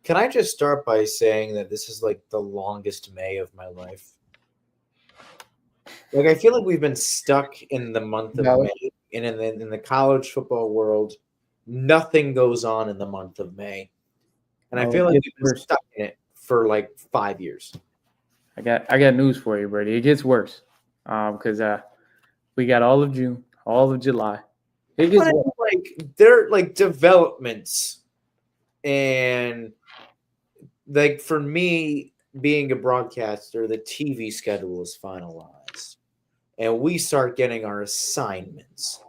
Can I just start by saying that this is like the longest May of my life? Like I feel like we've been stuck in the month of Valid. May, and in the college football world, nothing goes on in the month of May, and I Oh, feel it like gets we've been worse. stuck in it for like 5 years. I got news for you, Brady. It gets worse. Because we got all of June, all of July. It gets But worse. like they're like developments, and like for me being a broadcaster, the TV schedule is finalized, and we start getting our assignments.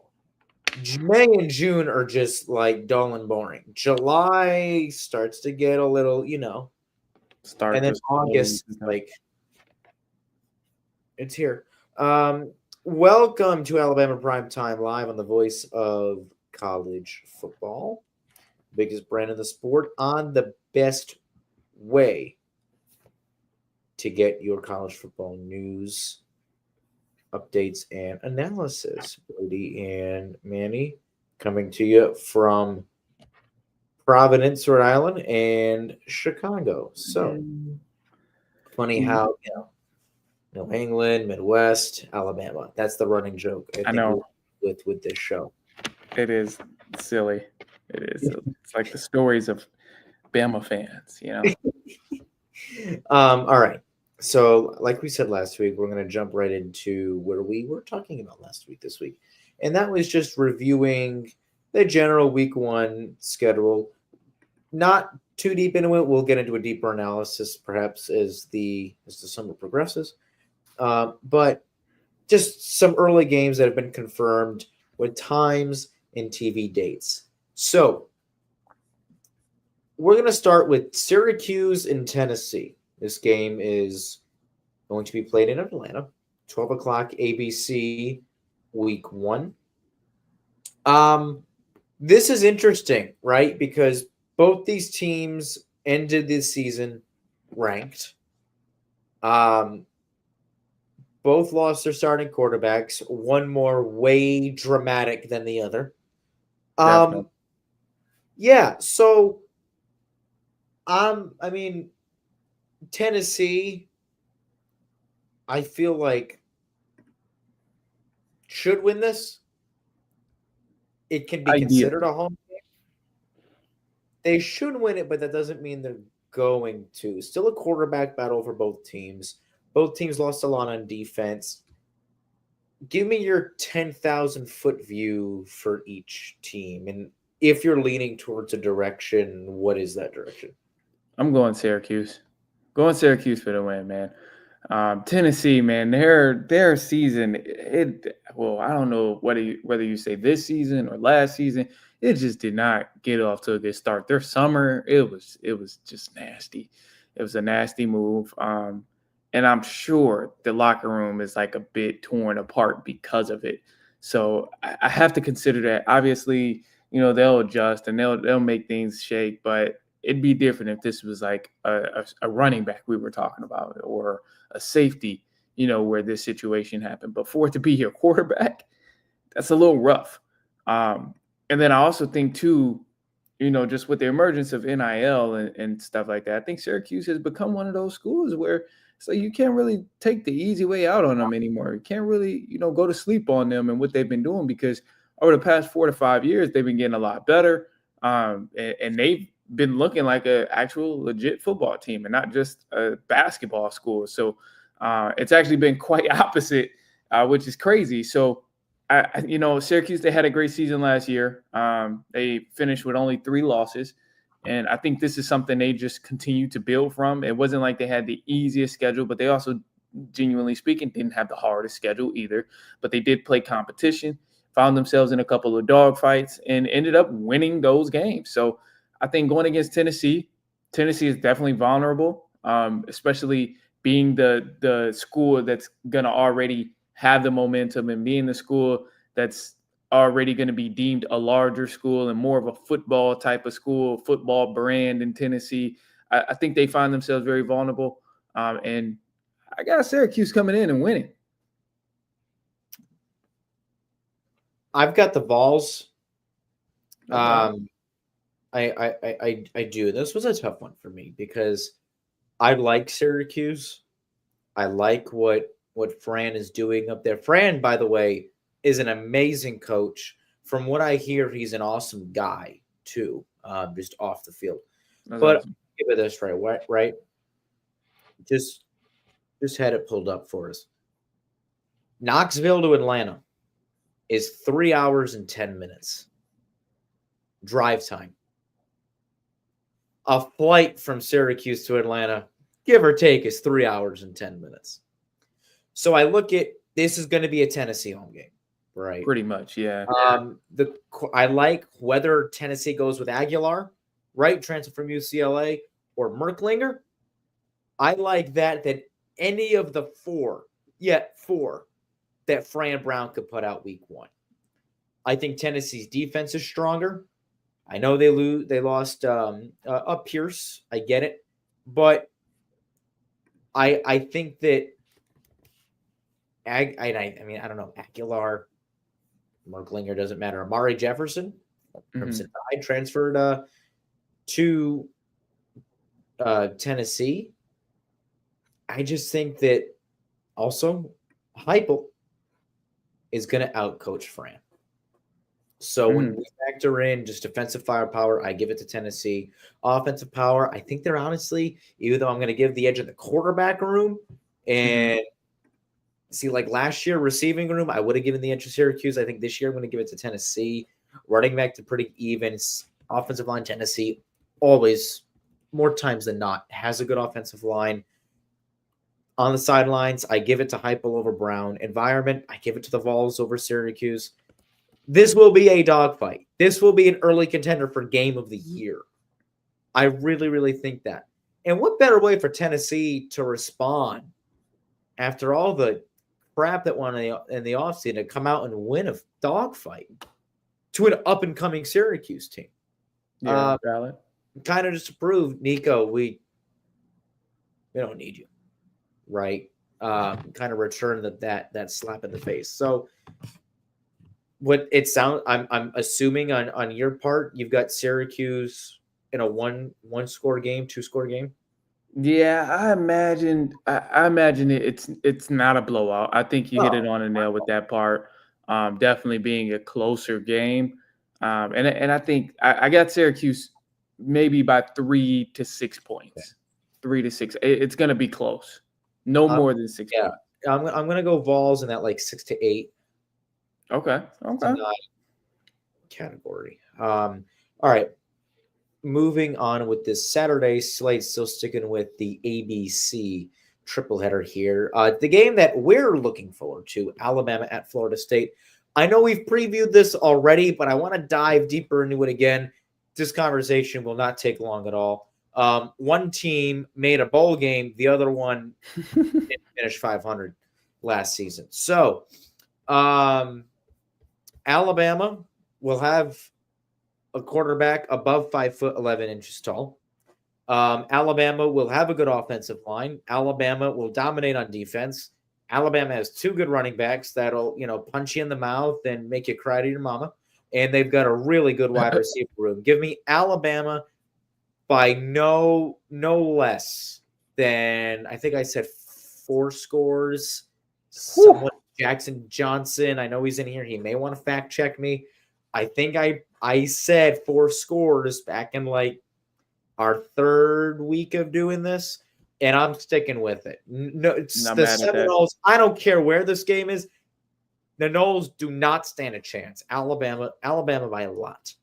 May and June are just like dull and boring. July starts to get a little, Start and then to slowly August, become. like it's here. Welcome to Alabama Primetime Live on the voice of college football, biggest brand in the sport, on the best way to get your college football news, updates, and analysis. Brady and Manny coming to you from Providence, Rhode Island, and Chicago. So funny how New England, Midwest, Alabama. That's the running joke I I think know with this show. it is silly. It is. It's like the stories of Bama fans. All right. So, like we said last week, we're going to jump right into what we were talking about last week, this week. And that was just reviewing the general week one schedule. Not too deep into it. We'll get into a deeper analysis perhaps as the summer progresses. But just some early games that have been confirmed with times and TV dates. So, we're going to start with Syracuse and Tennessee. This game is going to be played in Atlanta, 12 o'clock ABC, week one. This is interesting, right? Because both these teams ended this season ranked. Both lost their starting quarterbacks. One more way dramatic than the other. Definitely. Yeah. So, I mean, Tennessee, I feel like should win this. It can be considered a home game. They should win it, but that doesn't mean they're going to. Still a quarterback battle for both teams. Both teams lost a lot on defense. Give me your 10,000-foot view for each team. And if you're leaning towards a direction, what is that direction? I'm going Syracuse. Going Syracuse for the win, man. Tennessee, man, their season, I don't know whether you say this season or last season, it just did not get off to a good start. Their summer, it was just nasty. It was a nasty move. And I'm sure the locker room is like a bit torn apart because of it. So I have to consider that. Obviously, they'll adjust and they'll make things shake, but it'd be different if this was like a running back we were talking about or a safety, where this situation happened. But for it to be your quarterback, that's a little rough. And then I also think too, just with the emergence of NIL and stuff like that, I think Syracuse has become one of those schools where so you can't really take the easy way out on them anymore. You can't really, go to sleep on them and what they've been doing because over the past 4 to 5 years, they've been getting a lot better. And they've been looking like an actual legit football team and not just a basketball school. So it's actually been quite opposite, which is crazy. So, Syracuse, they had a great season last year. They finished with only 3 losses. And I think this is something they just continue to build from. It wasn't like they had the easiest schedule, but they also, genuinely speaking, didn't have the hardest schedule either. But they did play competition, found themselves in a couple of dogfights, and ended up winning those games. So I think going against Tennessee is definitely vulnerable, especially being the school that's going to already have the momentum and being the school that's already going to be deemed a larger school and more of a football type of school, football brand in Tennessee. I think they find themselves very vulnerable. And I got Syracuse coming in and winning. I've got the Vols. I do. This was a tough one for me because I like Syracuse. I like what Fran is doing up there. Fran, by the way, is an amazing coach. From what I hear, he's an awesome guy too, just off the field. That's But awesome. give it this right. Just just had it pulled up for us. Knoxville to Atlanta is 3 hours and 10 minutes drive time. A flight from Syracuse to Atlanta, give or take, is 3 hours and 10 minutes. So I look at this is going to be a Tennessee home game, right? Pretty much, yeah. I like whether Tennessee goes with Aguilar, right, transfer from UCLA, or Merklinger. I like that any of the four that Fran Brown could put out week one. I think Tennessee's defense is stronger. I know they lost Pierce. I get it, but I think that I mean I don't know, Aguilar, Merklinger, doesn't matter. Amari Jefferson from Tide transferred to Tennessee. I just think that also Heupel is going to outcoach Fran. So when we factor in just defensive firepower, I give it to Tennessee. Offensive power, I think they're honestly, even though I'm going to give the edge of the quarterback room, and see, like last year, receiving room, I would have given the edge to Syracuse. I think this year I'm going to give it to Tennessee. Running back to pretty even. Offensive line, Tennessee, always, more times than not, has a good offensive line. On the sidelines, I give it to Heupel over Brown. Environment, I give it to the Vols over Syracuse. This will be a dogfight. This will be an early contender for game of the year. I really, really think that. And what better way for Tennessee to respond after all the crap that won in the offseason to come out and win a dogfight to an up-and-coming Syracuse team? Yeah, valid. Kind of just to prove, Nico, we don't need you, right? Kind of return that slap in the face. So what it sounds, I'm assuming on your part, you've got Syracuse in a one score game, 2-score game. Yeah, I imagine it's not a blowout. I think you hit it on the nail with that part. Definitely being a closer game. And I think I got Syracuse maybe by 3 to 6 points. 3 to 6. It's going to be close. No more than 6 points. I'm going to go Vols in that like 6 to 8. Okay. Category. All right. Moving on with this Saturday slate, still sticking with the ABC triple header here. The game that we're looking forward to, Alabama at Florida State. I know we've previewed this already, but I want to dive deeper into it again. This conversation will not take long at all. One team made a bowl game. The other one didn't finish 500 last season. So Alabama will have a quarterback above 5'11" tall. Alabama will have a good offensive line. Alabama will dominate on defense. Alabama has 2 good running backs that'll, punch you in the mouth and make you cry to your mama. And they've got a really good wide receiver room. Give me Alabama by no less than, I think I said 4 scores. Someone, Jackson Johnson, I know he's in here. He may want to fact check me. I think I said 4 scores back in like our 3rd week of doing this, and I'm sticking with it. No, it's the Seminoles. I don't care where this game is. The Noles do not stand a chance. Alabama by a lot.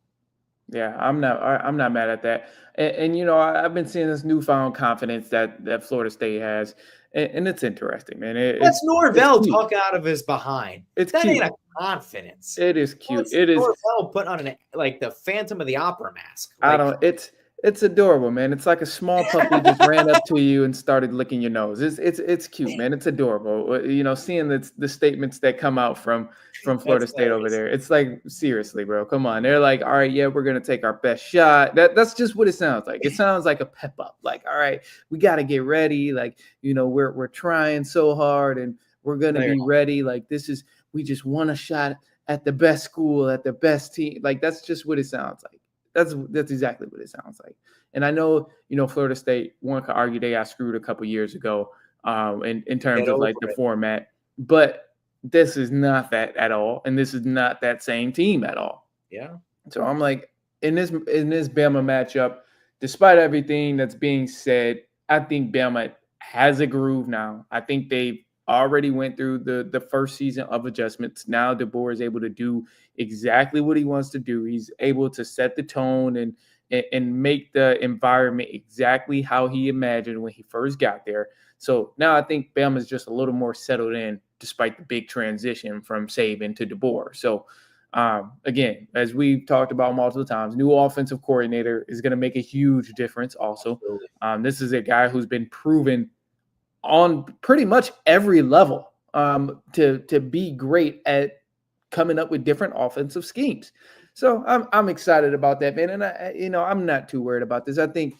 Yeah, I'm not mad at that. And I've been seeing this newfound confidence that Florida State has, and it's interesting, man. That's Norvell talking out of his behind. It's that cute. Ain't a confidence. It is cute. It is Norvell put on like the Phantom of the Opera mask. Like, it's adorable, man. It's like a small puppy just ran up to you and started licking your nose. It's cute, man. It's adorable. Seeing the statements that come out from Florida State over there. It's like, seriously, bro. Come on. They're like, all right, yeah, we're gonna take our best shot. That's just what it sounds like. It sounds like a pep up. Like, all right, we gotta get ready. Like, we're trying so hard and we're gonna be ready. Like, we just want a shot at the best school, at the best team. Like, that's just what it sounds like. That's exactly what it sounds like. And I know, Florida State, one could argue they got screwed a couple years ago in terms Get of over like the it. format, but this is not that at all, and this is not that same team at all. Yeah. So I'm like, in this Bama matchup, despite everything that's being said, I think Bama has a groove now. I think they've already went through the first season of adjustments. Now DeBoer is able to do exactly what he wants to do. He's able to set the tone and make the environment exactly how he imagined when he first got there. So now I think Bama is just a little more settled in, despite the big transition from Saban to DeBoer. So again, as we've talked about multiple times, new offensive coordinator is going to make a huge difference also. This is a guy who's been proven on pretty much every level to be great at coming up with different offensive schemes. So I'm excited about that, man. And I'm not too worried about this. I think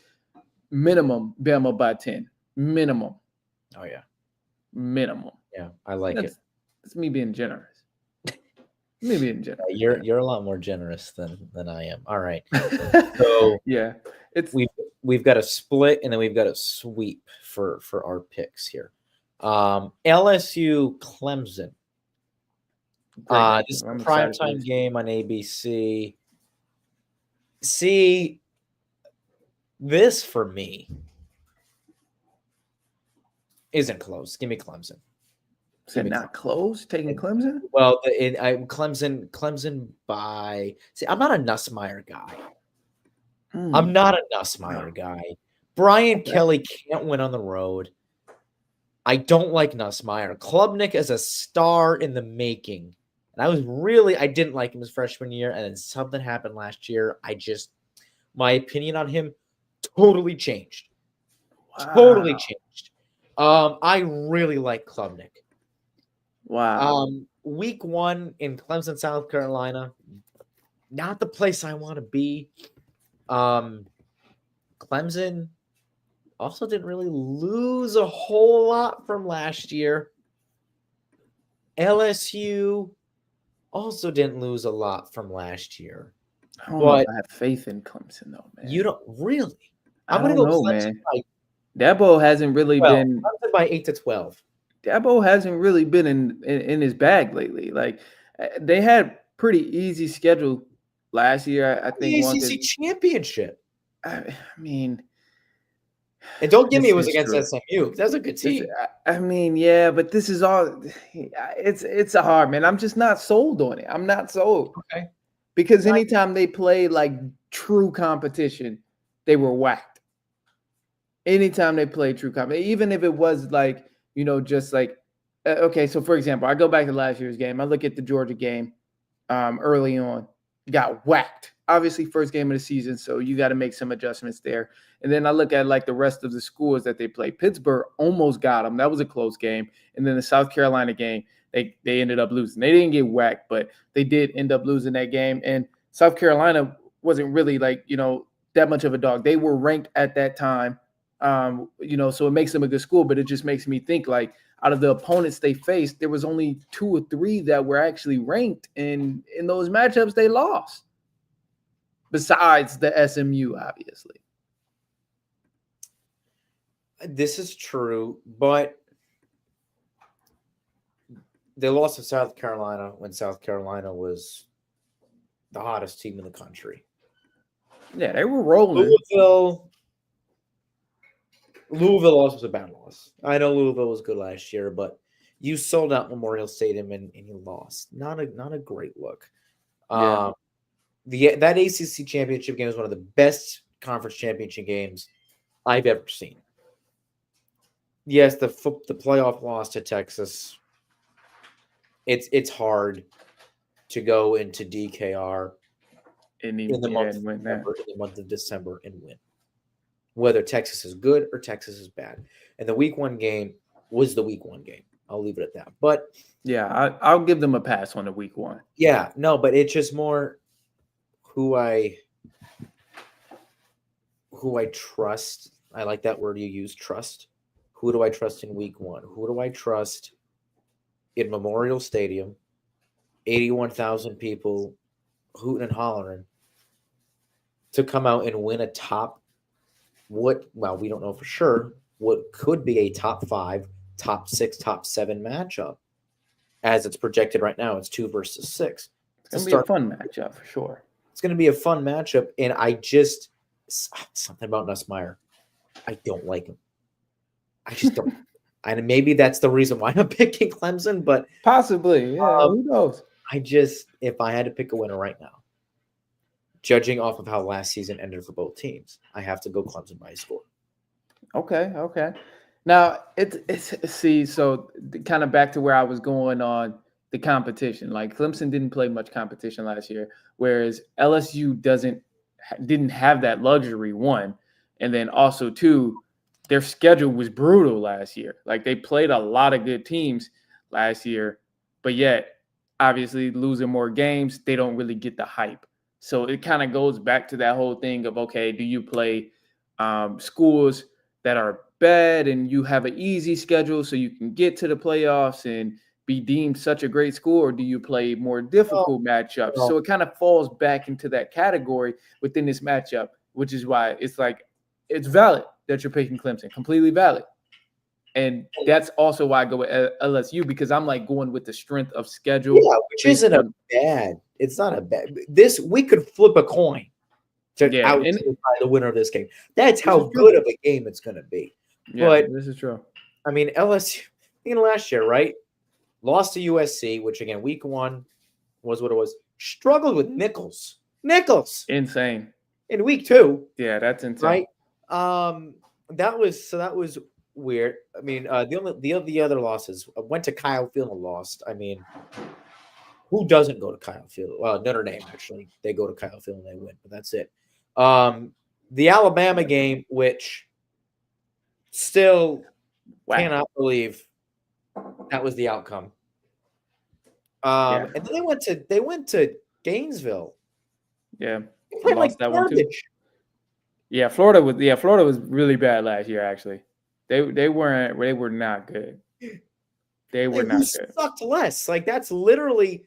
minimum Bama by 10. Minimum. Oh yeah. Minimum. Yeah, I like it. That's me being generous. Maybe in general. You're a lot more generous than I am. All right. So yeah, we've got a split and then we've got a sweep for our picks here. LSU Clemson. This is a primetime game on ABC. See, this for me isn't close. Give me Clemson. Is it not close? Taking Clemson? Well, Clemson by. See, I'm not a Nussmeier guy. I'm not a Nussmeier guy. Brian Kelly can't win on the road. I don't like Nussmeier. Klubnik is a star in the making. And I didn't like him his freshman year, and then something happened last year. My opinion on him totally changed. Wow. Totally changed. I really like Klubnik. Wow. Week 1 in Clemson, South Carolina, not the place I want to be. Clemson also didn't really lose a whole lot from last year. LSU also didn't lose a lot from last year. I don't know if I have faith in Clemson, though, man. You don't really? I'm going to go Clemson, man. Dabo hasn't really been Clemson by 8-12. Dabo hasn't really been in his bag lately. Like they had pretty easy schedule last year. I think the ACC championship. I mean, and don't give me it was against SMU. That's a good team. I mean, yeah, but this is all. It's a hard, man. I'm just not sold on it. I'm not sold. Okay. Because anytime they play like true competition, they were whacked. Anytime they play true competition, even if it was like. Just like, okay, so for example, I go back to last year's game. I look at the Georgia game early on, got whacked. Obviously, first game of the season, so you got to make some adjustments there. And then I look at like the rest of the schools that they played. Pittsburgh almost got them. That was a close game. And then the South Carolina game, they ended up losing. They didn't get whacked, but they did end up losing that game. And South Carolina wasn't really like, that much of a dog. They were ranked at that time. So it makes them a good school, but it just makes me think like out of the opponents they faced, there was only 2 or 3 that were actually ranked, and in those matchups they lost. Besides the SMU, obviously. This is true, but they lost to South Carolina when South Carolina was the hottest team in the country. Yeah, they were rolling. Louisville also was a bad loss. I know Louisville was good last year, but you sold out Memorial Stadium and you lost. Not a great look. Yeah. That ACC championship game was one of the best conference championship games I've ever seen. Yes, the playoff loss to Texas. It's hard to go into DKR in the month of December and win. Whether Texas is good or Texas is bad. And the week 1 game was the week 1 game. I'll leave it at that. But yeah, I'll give them a pass on the week 1. Yeah, no, but it's just more who I trust. I like that word you use, trust. Who do I trust in week 1? Who do I trust in Memorial Stadium? 81,000 people hooting and hollering to come out and win a we don't know for sure, what could be a top 5, top 6, top 7 matchup. As it's projected right now, it's 2 versus 6. It's going to be a fun matchup for sure. It's going to be a fun matchup, and something about Nussmeier. I don't like him. I just don't. And maybe that's the reason why I'm picking Clemson, but possibly, yeah. Who knows? If I had to pick a winner right now, judging off of how last season ended for both teams, I have to go Clemson by a score. Okay. Now so kind of back to where I was going on the competition. Like Clemson didn't play much competition last year, whereas LSU didn't have that luxury, one, and then also two, their schedule was brutal last year. Like they played a lot of good teams last year, but yet obviously losing more games, they don't really get the hype. So it kind of goes back to that whole thing of, okay, do you play schools that are bad and you have an easy schedule so you can get to the playoffs and be deemed such a great school, or do you play more difficult matchups? So it kind of falls back into that category within this matchup, which is why it's like it's valid that you're picking Clemson, completely valid. And that's also why I go with LSU, because I'm like going with the strength of schedule. Yeah, which isn't it's not a bad. We could flip a coin to the winner of this game. That's how good of a game it's going to be. Yeah, but this is true. I mean, LSU, last year, right? Lost to USC, which again, week 1 was what it was. Struggled with Nichols. Insane. In week 2. Yeah, that's insane. Right? That was weird. I mean, the other losses went to Kyle Field and lost. I mean, who doesn't go to Kyle Field? Notre Dame, actually. They go to Kyle Field and they win, but that's it. The Alabama game, which still cannot believe that was the outcome. And then they went to Gainesville. Yeah. They played like that one too. Yeah, Florida was really bad last year, actually. They were not good. They were not good. Sucked less. Like that's literally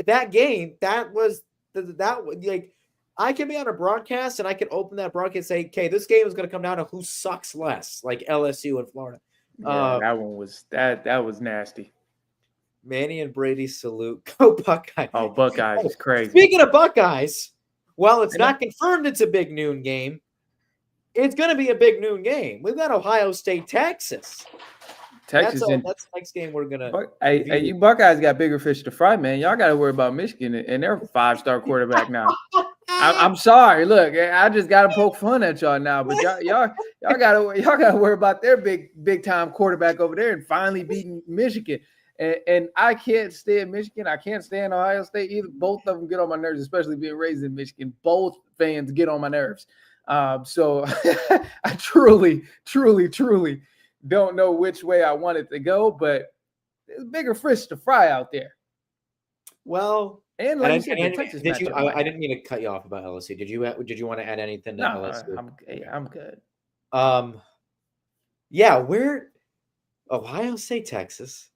that game. That was like I can be on a broadcast and I can open that broadcast and say, "Okay, this game is going to come down to who sucks less," like LSU and Florida. Yeah, that one was that was nasty. Manny and Brady salute. Go Buckeyes. Oh, Buckeyes is crazy. Speaking of Buckeyes, well, it's not confirmed it's a big noon game. It's going to be a big noon game. We've got Ohio State, Texas. That's the next game we're going to. Hey, you Buckeyes got bigger fish to fry, man. Y'all got to worry about Michigan and their 5-star quarterback now. I'm sorry. Look, I just got to poke fun at y'all now, but y'all got to worry about their big time quarterback over there and finally beating Michigan. And I can't stand Michigan. I can't stand Ohio State either. Both of them get on my nerves, especially being raised in Michigan. Both fans get on my nerves. So I truly don't know which way I want it to go, but there's bigger fish to fry out there. Well, and like you said, the Texas matchup. I didn't mean to cut you off about LSU. Did you want to add anything to LSU? I'm good. Yeah, we're Ohio State, Texas.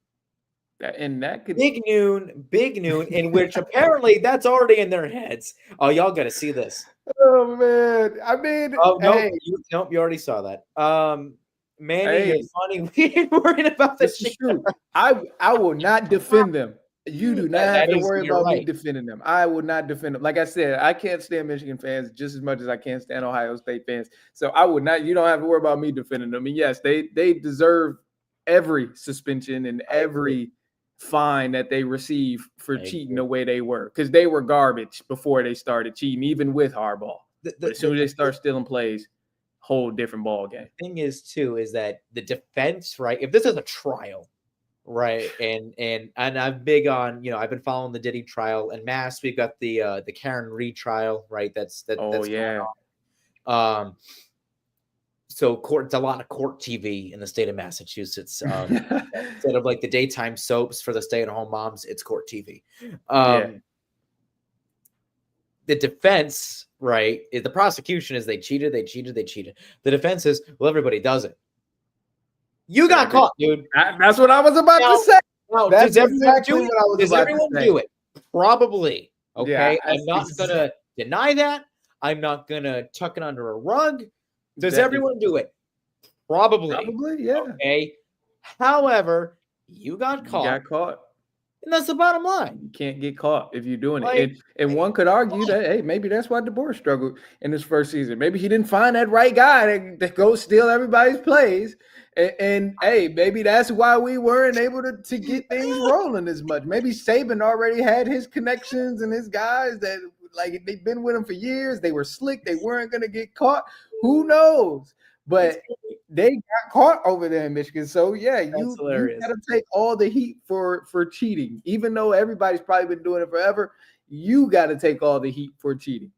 And that could big noon, in which apparently that's already in their heads. Oh, y'all got to see this. Oh man, I mean, you already saw that. Manny, you're funny. We ain't worried about this. This is true. I will not defend them. You do not have to worry about me defending them. I will not defend them. Like I said, I can't stand Michigan fans just as much as I can't stand Ohio State fans. So I would not. You don't have to worry about me defending them. And yes, they deserve every suspension and every fine that they receive for cheating the way they were, because they were garbage before they started cheating, even with Harbaugh. But as soon as they start stealing plays, whole different ball game. The thing is that the defense, right? If this is a trial, right, and I'm big on, I've been following the Diddy trial, and Mass, we've got the Karen Reed trial, right? That's going on. So it's a lot of court TV in the state of Massachusetts. Instead of like the daytime soaps for the stay-at-home moms, it's court TV. The defense, right, the prosecution is they cheated. The defense is, well, everybody does it. You got caught, dude. That's what I was about to say. No, does everyone do it? Probably. Okay, I'm not going to deny that. I'm not going to tuck it under a rug. Does That is- everyone do it? Probably. Probably, yeah. Okay. However, you got You caught. got caught. And that's the bottom line. You can't get caught if you're doing Like, it. And one could argue that, hey, maybe that's why DeBoer struggled in his first season. Maybe he didn't find that right guy that goes steal everybody's plays. And hey, maybe that's why we weren't able to get things rolling as much. Maybe Saban already had his connections and his guys that, like, they've been with him for years. They were slick. They weren't going to get caught. Who knows? But they got caught over there in Michigan. So, yeah, you got to take all the heat for cheating. Even though everybody's probably been doing it forever, you got to take all the heat for cheating.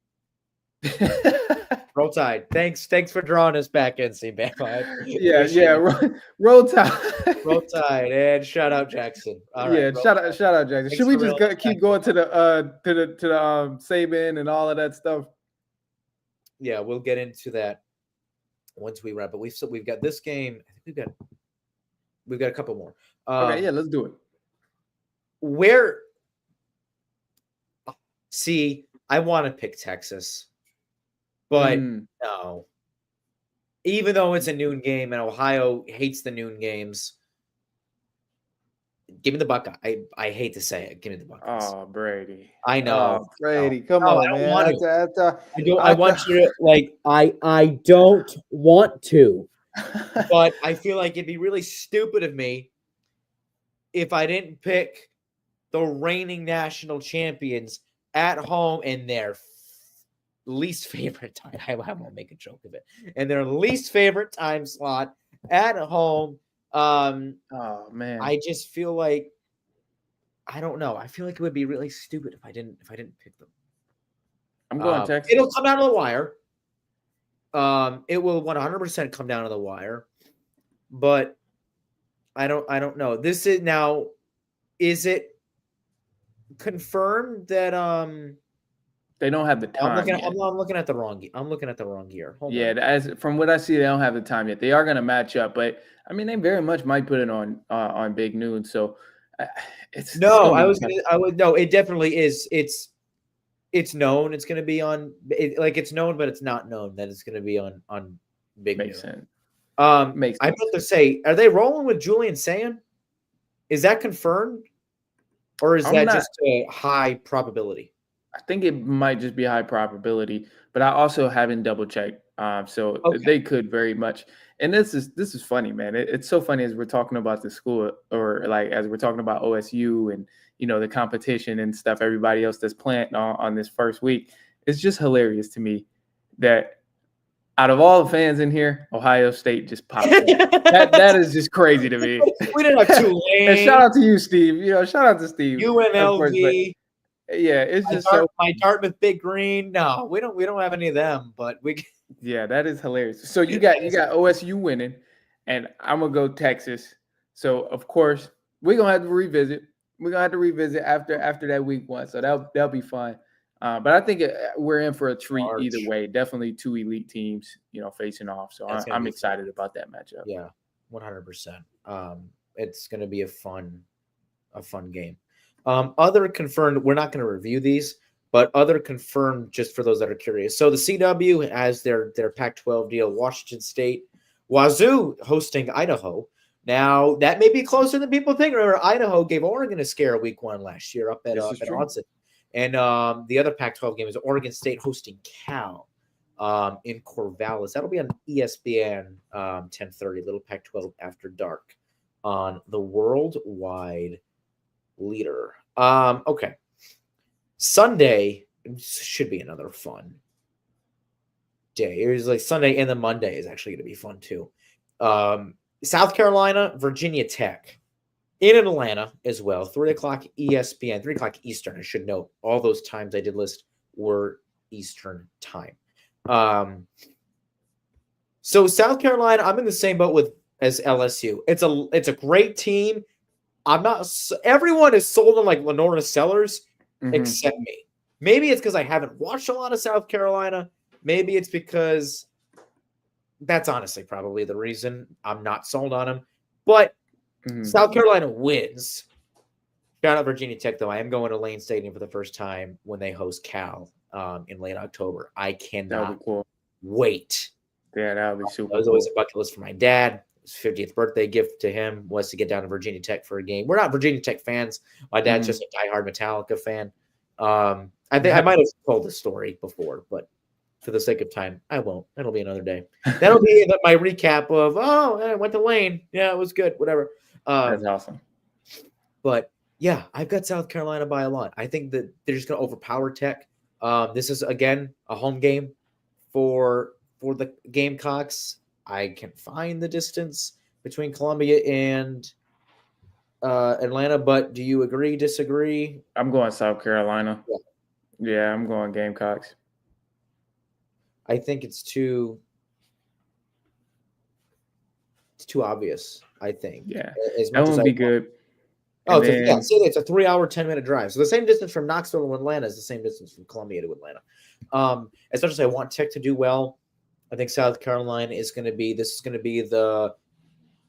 Roll Tide. Thanks for drawing us back in, C-Bama. Roll Tide. Roll Tide. And shout out Jackson. All right, shout out Jackson. Should we just keep going to the Saban and all of that stuff? Yeah, we'll get into that once we wrap. But we've got this game. I think we've got a couple more. Okay, yeah, let's do it. See, I want to pick Texas, but no. Even though it's a noon game and Ohio hates the noon games, give me the Buckeye. I hate to say it. Give me the Buckeyes. Oh, Brady. I know. Brady, come on, man. I want you to, like, I don't want to. But I feel like it'd be really stupid of me if I didn't pick the reigning national champions at home in their least favorite time. I won't make a joke of it. In their least favorite time slot at home. Oh man. I just feel like, I don't know. I feel like it would be really stupid if I didn't pick them. I'm going Texas. It'll come down to the wire. It will 100% come down to the wire. But I don't know. This is now, is it confirmed that they don't have the time? I'm looking at the wrong year. Hold on. As from what I see, they don't have the time yet. They are going to match up, but I mean, they very much might put it on Big Noon. So it's no. It definitely is. It's known. It's going to be on. It's known, but it's not known that it's going to be on Big Noon. Makes sense. I meant to say, are they rolling with Julian Sand? Is that confirmed, or is that just a high probability? I think it might just be a high probability, but I also haven't double checked. So they could very much. And this is funny, man. It's so funny as we're talking about the school, or like as we're talking about OSU and the competition and stuff. Everybody else that's playing on this first week. It's just hilarious to me that out of all the fans in here, Ohio State just popped in. That is just crazy to me. We didn't have Tulane. And shout out to you, Steve. Shout out to Steve. UNLV. Yeah, it's my Dartmouth Big Green. No, we don't have any of them, but we. Yeah, that is hilarious. So you got OSU winning, and I'm gonna go Texas. So of course we're gonna have to revisit. We're gonna have to revisit after that week one. So that'll be fun. But I think we're in for a treat either way. Definitely two elite teams, facing off. So I'm excited about that matchup. Yeah, 100%. It's gonna be a fun game. Other confirmed, we're not going to review these, but other confirmed, just for those that are curious. So the CW has their Pac-12 deal. Washington State, Wazoo hosting Idaho. Now that may be closer than people think. Remember, Idaho gave Oregon a scare week one last year up at Autzen. And the other Pac-12 game is Oregon State hosting Cal in Corvallis. That'll be on ESPN 10:30, Little Pac-12 After Dark on the Worldwide Leader. Okay. Sunday should be another fun day. It was like Sunday, and then Monday is actually going to be fun too. South Carolina, Virginia Tech in Atlanta as well. 3:00 ESPN, 3:00 Eastern. I should note all those times I did list were Eastern time. So South Carolina, I'm in the same boat as LSU. It's a great team. Everyone is sold on like Lenora Sellers except me. Maybe it's because I haven't watched a lot of South Carolina. Maybe it's because that's honestly probably the reason I'm not sold on him. But South Carolina wins. Shout out Virginia Tech, though. I am going to Lane Stadium for the first time when they host Cal in late October. I That would cannot be cool. wait. Yeah, that would be That super was cool. always a bucket list for my dad. His 50th birthday gift to him was to get down to Virginia Tech for a game. We're not Virginia Tech fans. My dad's just a diehard Metallica fan. I think I might have told this story before, but for the sake of time, I won't. That'll be another day. That'll be my recap of, I went to Lane. Yeah, it was good. Whatever. That's awesome. But yeah, I've got South Carolina by a lot. I think that they're just going to overpower Tech. This is again a home game for the Gamecocks. I can find the distance between Columbia and Atlanta, but do you agree? Disagree? I'm going South Carolina. Yeah. Yeah, I'm going Gamecocks. I think it's too obvious. I think. Yeah, as that much as would I be good. Oh, And then, it's a 3-hour, 10-minute drive. So the same distance from Knoxville to Atlanta is the same distance from Columbia to Atlanta. As much as I want Tech to do well, I think South Carolina is going to be. This is going to be the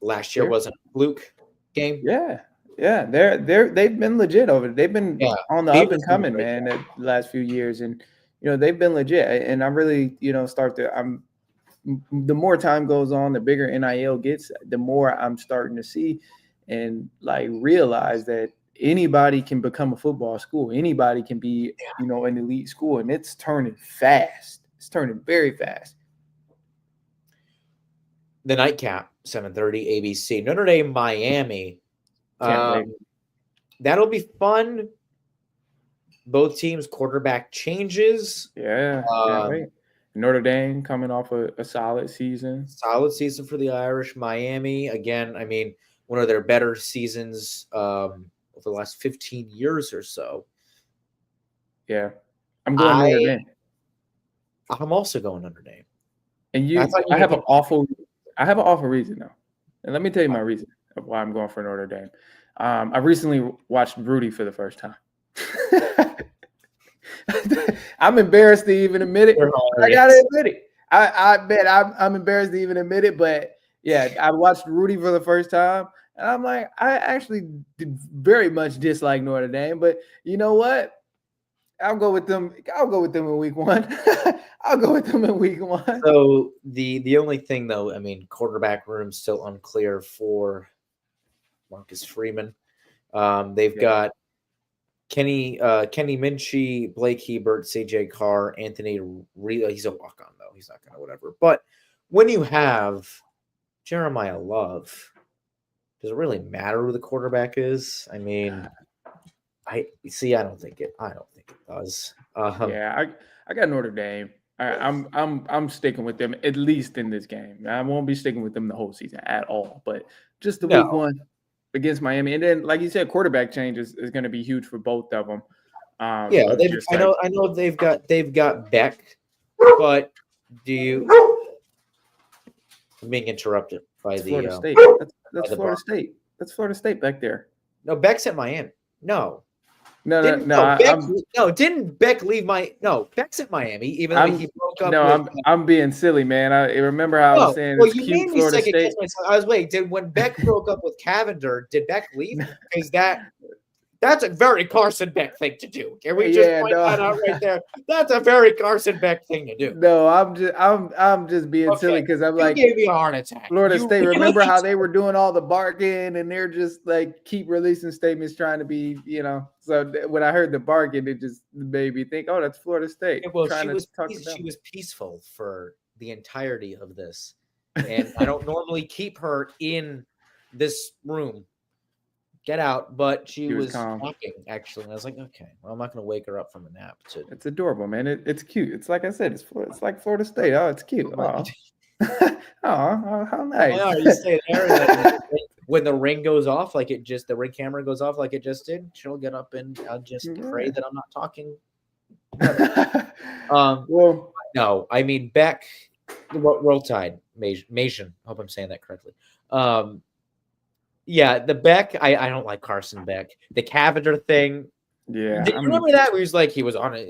last year wasn't a fluke game. yeah, they've been legit over it. They've been on the up and coming, man, the last few years, and they've been legit. And I'm really the more time goes on, the bigger NIL gets, the more I'm starting to see and like realize that anybody can become a football school. Anybody can be, an elite school, and it's turning fast. It's turning very fast. The nightcap, 7:30 ABC, Notre Dame, Miami. That'll be fun. Both teams quarterback changes. Yeah, Notre Dame coming off a solid season. Solid season for the Irish. Miami, again, I mean, one of their better seasons over the last 15 years or so. Yeah. I'm going Notre Dame. I'm also going Notre Dame. And I have an awful reason though. And let me tell you my reason of why I'm going for Notre Dame. I recently watched Rudy for the first time. I'm embarrassed to even admit it. I gotta admit it. I bet I'm embarrassed to even admit it, but yeah, I watched Rudy for the first time, and I'm like, I actually very much dislike Notre Dame, but you know what? I'll go with them. I'll go with them in week one. I'll go with them in week one. So the only thing though, I mean, quarterback room still unclear for Marcus Freeman. They've got Kenny Minchie, Blake Hebert, CJ Carr, Anthony Reed. He's a walk-on though. He's not gonna whatever. But when you have Jeremiah Love, does it really matter who the quarterback is? I mean, I don't think it does. Yeah, I got Notre Dame. I'm sticking with them at least in this game. I won't be sticking with them the whole season at all, but just the week one against Miami, and then like you said, quarterback change is going to be huge for both of them. I know they've got Beck, but do you? I'm being interrupted by Florida State. That's Florida State. That's Florida State back there. No, Beck's at Miami. No. Didn't Beck leave Beck's at Miami, even though he broke up. No, I'm being silly, man. I remember how I was saying it's cute Florida State. I was waiting. When Beck broke up with Cavender, did Beck leave? Because that's a very Carson Beck thing to do. Can we just point that out right there? That's a very Carson Beck thing to do. No, I'm just being silly because I'm like, you gave me a heart attack. Florida State. Remember how they were doing all the barking and they're just like keep releasing statements trying to be, So when I heard the barking, it just made me think, oh, that's Florida State. Yeah, well, she was peaceful for the entirety of this, and I don't normally keep her in this room. Get out, but she was talking actually, and I was like, okay, well, I'm not going to wake her up from a nap. It's adorable, man. It's cute. It's like I said, it's like Florida State. Oh, it's cute. Oh, how nice. Oh, you stay there. When the ring goes off, the ring camera goes off like it just did, she'll get up and I'll just pray that I'm not talking. Well, no, I mean Beck, Roll Tide, Mason. Hope I'm saying that correctly. Yeah, the Beck, I don't like Carson Beck. The Cavender thing. Yeah. Do you remember that? Where he was like, he was on it.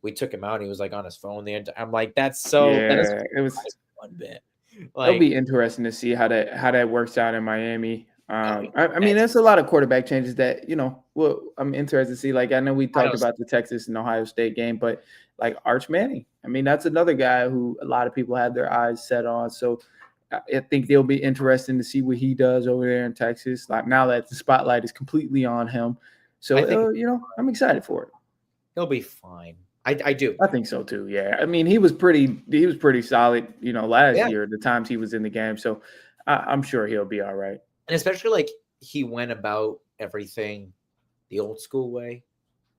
We took him out. And he was like on his phone. I'm like, that's so. Yeah, it was one bit. It'll be interesting to see how that works out in Miami. I mean, there's a lot of quarterback changes that well, I'm interested to see. Like, I know we I talked don't. about the Texas and Ohio State game, but like Arch Manning, I mean, that's another guy who a lot of people had their eyes set on. So I think they'll be interesting to see what he does over there in Texas. Like now that the spotlight is completely on him, so I think I'm excited for it. he'll be fine. I do. I think so too. Yeah, I mean, he was pretty solid. Last Yeah, year, the times he was in the game, so I'm sure he'll be all right. and especially like he went about everything the old school way.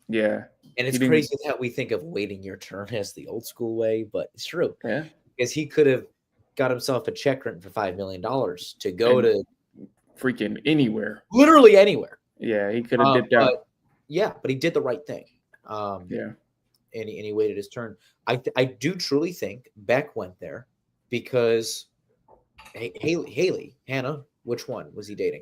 Yeah, And he it's didn't. crazy that we think of waiting your turn as the old school way, but it's true Yeah, because he could have got himself a check written for $5 million to go and to freaking anywhere. literally anywhere. Yeah, he could have dipped out. But he did the right thing. Yeah, And he waited his turn. I do truly think Beck went there because Haley, Hannah, which one was he dating?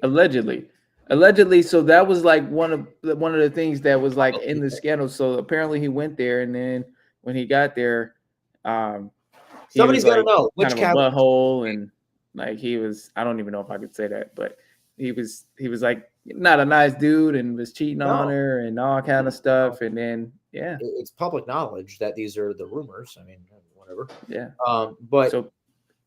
allegedly. So that was like one of the things that was like in the scandal. So apparently he went there, and then when he got there, he was Somebody's got to like know kind which of a Catholic. butthole, and like he was. I don't even know if I could say that, but he was like not a nice dude, and was cheating on No, her and all kind of stuff. And then it's public knowledge that these are the rumors. I mean, whatever. yeah. But So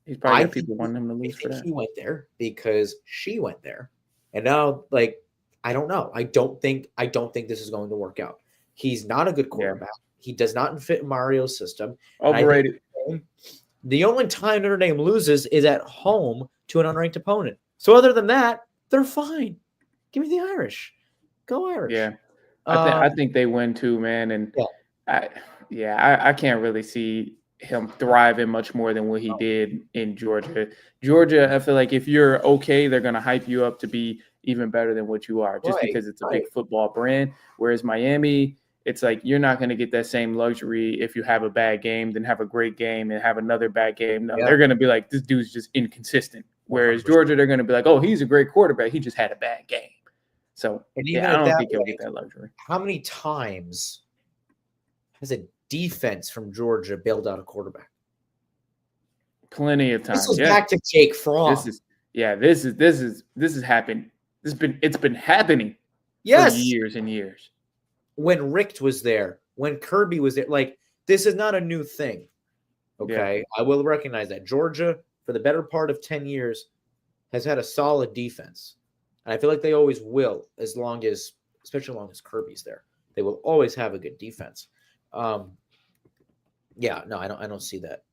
he's probably got people wanting him to I lose for think that. he went there because she went there, and now like I don't know. I don't think this is going to work out. He's not a good quarterback. He does not fit Mario's system. Overrated. The only time Notre Dame loses is at home to an unranked opponent. So other than that, they're fine. Give me the Irish. Go Irish. Yeah. I think they win too, man. And I can't really see him thriving much more than what he did in Georgia. Georgia, I feel like if you're okay, they're gonna hype you up to be even better than what you are, just because it's a big football brand. Whereas Miami, it's like you're not gonna get that same luxury if you have a bad game, then have a great game and have another bad game. No, they're gonna be like, this dude's just inconsistent. Whereas 100%. Georgia, they're gonna be like, oh, he's a great quarterback. He just had a bad game. So I don't think he'll get that luxury. How many times has a defense from Georgia bailed out a quarterback? Plenty of times. This was back to Jake Fromm. This has happened. It's been happening for years and years. When Richt was there, when Kirby was there, like this is not a new thing. Okay, I will recognize that Georgia, for the better part of 10 years, has had a solid defense. And I feel like they always will, especially as long as Kirby's there. They will always have a good defense. I don't see that.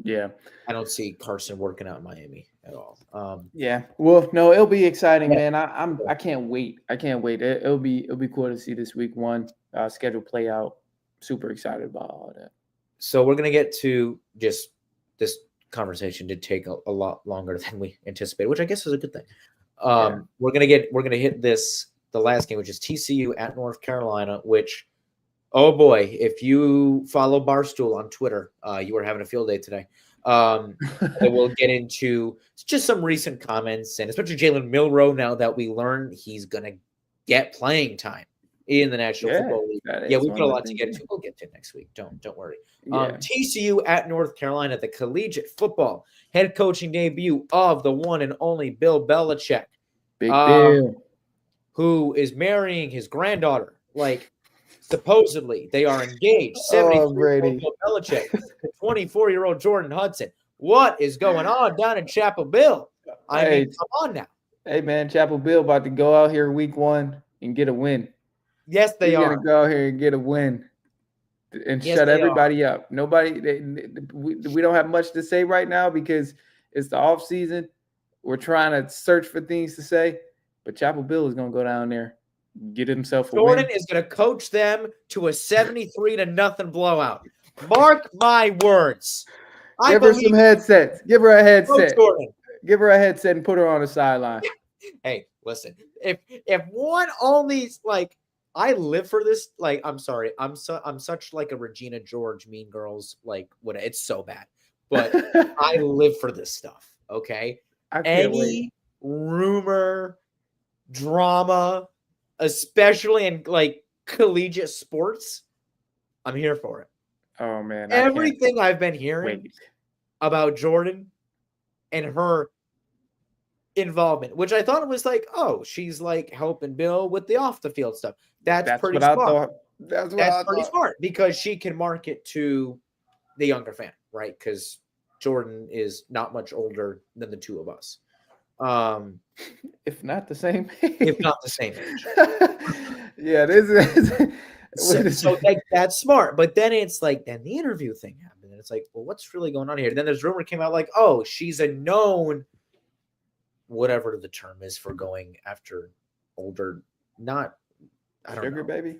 Yeah. I don't see Carson working out in Miami at all. Well, no, it'll be exciting, man. I can't wait. It'll be cool to see this week 1 schedule play out. Super excited about all that. So we're gonna get to just this conversation did take a lot longer than we anticipated, which I guess is a good thing. We're gonna hit the last game, which is TCU at North Carolina, which, oh boy, if you follow Barstool on Twitter, you were having a field day today. We'll get into just some recent comments, and especially Jalen Milroe, now that we learn he's gonna get playing time in the National Football League. We've got a lot to get to. We'll get to next week. Don't worry. TCU at North Carolina, the collegiate football head coaching debut of the one and only Bill Belichick. Big Bill. Who is marrying his granddaughter. Like, supposedly, they are engaged. 73-year-old Bill Belichick, 24-year-old Jordan Hudson. What is going on down in Chapel Bill? I mean, come on now. Hey, man, Chapel Bill about to go out here week 1 and get a win. Yes, they are. Going to go out here and get a win and shut everybody up. Nobody, we don't have much to say right now because it's the off season. We're trying to search for things to say, but Chapel Bill is going to go down there, get himself a win. Jordan is going to coach them to a 73-0 blowout. Mark my words. Give her some headsets. Give her a headset. Give her a headset and put her on the sideline. Hey, listen. If one only I live for this. Like, I'm sorry. I'm such like a Regina George, Mean Girls. Like, it's so bad. But I live for this stuff. Okay. Any rumor, drama, especially in like collegiate sports, I'm here for it. Oh man. Everything I've been hearing about Jordan and her involvement, which I thought was like, oh, she's like helping Bill with the off the field stuff. That's pretty what I smart. thought. That's what I Pretty thought. smart because she can market to the younger fan, right? Because Jordan is not much older than the two of us. If not the same if not the same age. Yeah, this is so like, that's smart. But then it's like, then the interview thing happened. And it's like, well, what's really going on here? Then there's rumor came out like, oh, she's a known, whatever the term is for going after older, not, I don't sugar know. baby,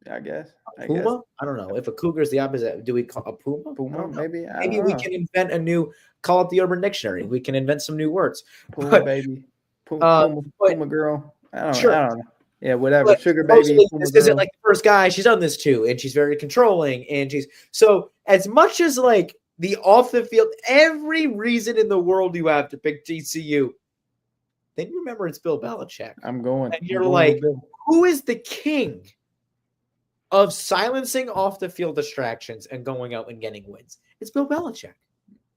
I guess. Puma? I don't know. If a cougar is the opposite, do we call a puma? Puma, maybe. Maybe we can invent a new, call it the Urban Dictionary. We can invent some new words. Puma baby. Puma girl. I don't know. Yeah, whatever. But sugar baby. This isn't like the first guy she's done this to, and she's very controlling, and she's so as much as like the off the field, every reason in the world you have to pick TCU. Then you remember it's Bill Belichick. I'm going. And you're like, who is the king of silencing off the field distractions and going out and getting wins? It's Bill Belichick.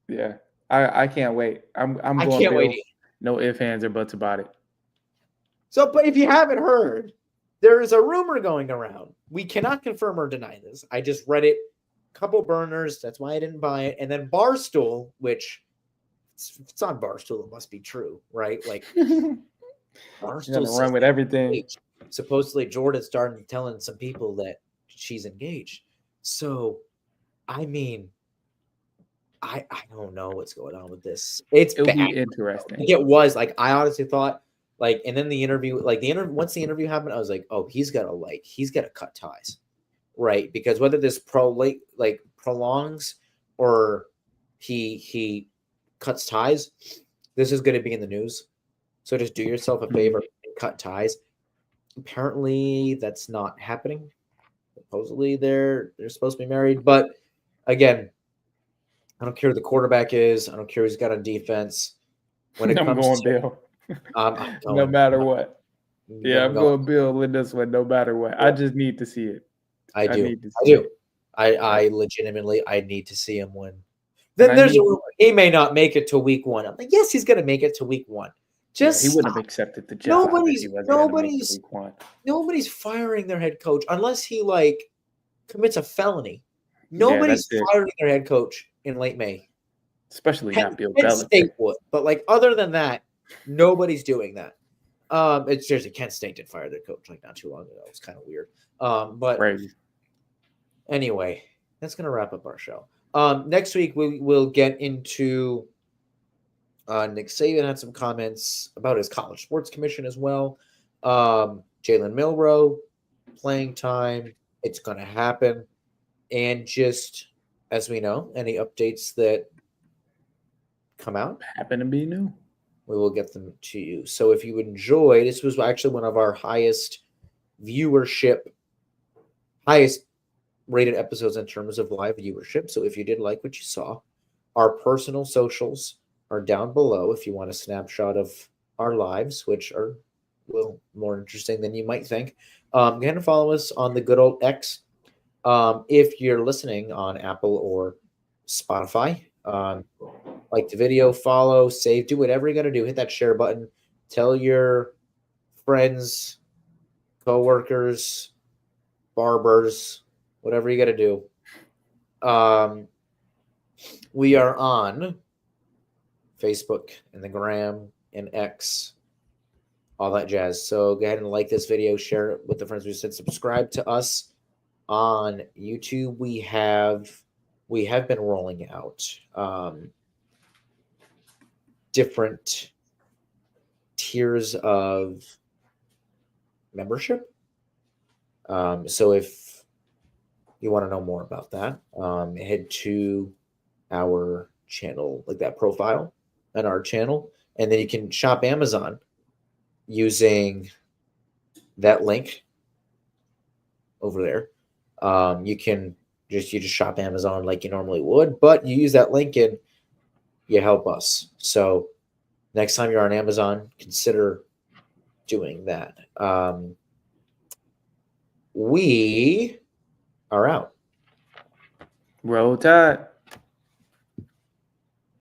Yeah, I can't wait. I'm going. I can't wait. No ifs, ands, or buts about it. So, but if you haven't heard, there is a rumor going around. We cannot confirm or deny this. I just read it. Couple burners. That's why I didn't buy it. And then Barstool, which if it's on Barstool, it must be true, right? Like Barstool run with everything. Supposedly, Jordan started telling some people that she's engaged. So, I mean, I don't know what's going on with this. It'll be interesting. It was like I honestly thought. Like, and then the interview, like once the interview happened, I was like, oh, he's got to cut ties, right? Because whether this prolongs or he cuts ties, this is going to be in the news. So just do yourself a favor and cut ties. Apparently, that's not happening. Supposedly, they're supposed to be married, but again, I don't care who the quarterback is. I don't care who's got on defense. When it comes to Bill. No matter what. Yeah, I'm going Bill in this one, no matter what. Yeah. I just need to see it. I do. I legitimately, I need to see him win. Then there's a rumor he may not make it to week 1. I'm like, yes, he's going to make it to week 1. Just he wouldn't have accepted the job. Nobody's firing their head coach unless he like commits a felony. Nobody's firing their head coach in late May. Especially not Bill Belichick. State would, but like other than that, nobody's doing that. It's seriously, Kent State did fire their coach like not too long ago. It was kind of weird. But anyway, that's gonna wrap up our show. Next week we will get into Nick Saban had some comments about his college sports commission as well. Jalen Milroe, playing time. It's gonna happen. And just as we know, any updates that come out happen to be new, we will get them to you. So if you enjoy, this was actually one of our highest viewership, highest rated episodes in terms of live viewership. So if you did like what you saw, our personal socials are down below if you want a snapshot of our lives, which are a little more interesting than you might think. Go ahead and follow us on the good old X. If you're listening on Apple or Spotify, like the video, follow, save, do whatever you got to do. Hit that share button. Tell your friends, coworkers, barbers, whatever you got to do. We are on Facebook and the Gram and X, all that jazz. So go ahead and like this video, share it with the friends. We said subscribe to us on YouTube. We have been rolling out different tiers of membership. So if you want to know more about that, head to our channel, like that profile on our channel, and then you can shop Amazon using that link over there. You just shop Amazon like you normally would, but you use that link and you help us. So next time you're on Amazon, consider doing that. We are out. Roll Tide.